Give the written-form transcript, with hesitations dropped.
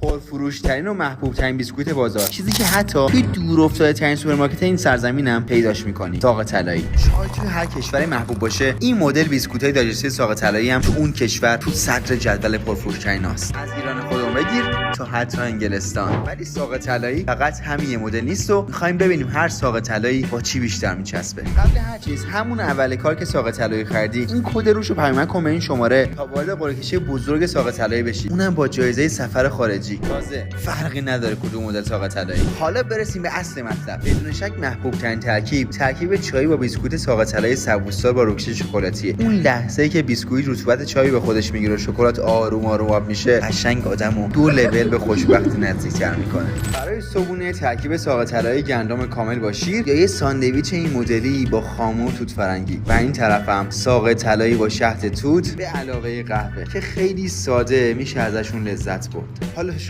پرفروش ترین و محبوب ترین بیسکویت بازار، چیزی که حتی توی دور افتاده ترین سوپرمارکت این سرزمین هم پیداش می‌کنی. ساق طلایی شاید توی هر کشوری محبوب باشه، این مدل بیسکویت‌های دایجستی ساق طلایی هم تو اون کشور تو صدر جدول پرفروش تریناست. از ایران خودمون بگیر تا حتی انگلستان. ولی ساق طلایی فقط همین یه مدل نیست و می‌خوایم ببینیم هر ساق طلایی با چی بیشتر میچسبه. قبل هر چیز همون اول کار که ساق طلایی خریدی، این کد روشو پیام کن به این شماره تا وارد قرعه کشی بزرگ ساق طلایی بشی، اونم با جایزه سفر خارجی. تازه فرقی نداره کدوم مدل ساق طلایی. حالا برسیم به اصل مطلب. بدون شک محبوب ترین ترکیب چای با بیسکویت ساق طلایی سبوسدار با روکش شکلاتیه. اون لحظه‌ای که بیسکویت رطوبت چای به خودش میگیره و شکلات آروم آب میشه، قشنگ آدمو دو لول به خوشبختی نزدیک‌تر میکنه. برای صبحونه ترکیب ساق طلایی گندم کامل با شیر یا یه ساندویچ این مدلی با خامه و توت فرنگی و این طرفم ساق طلایی با شهد توت به علاوه قهوه که خیلی ساده میشه ازشون لذت برد. حالا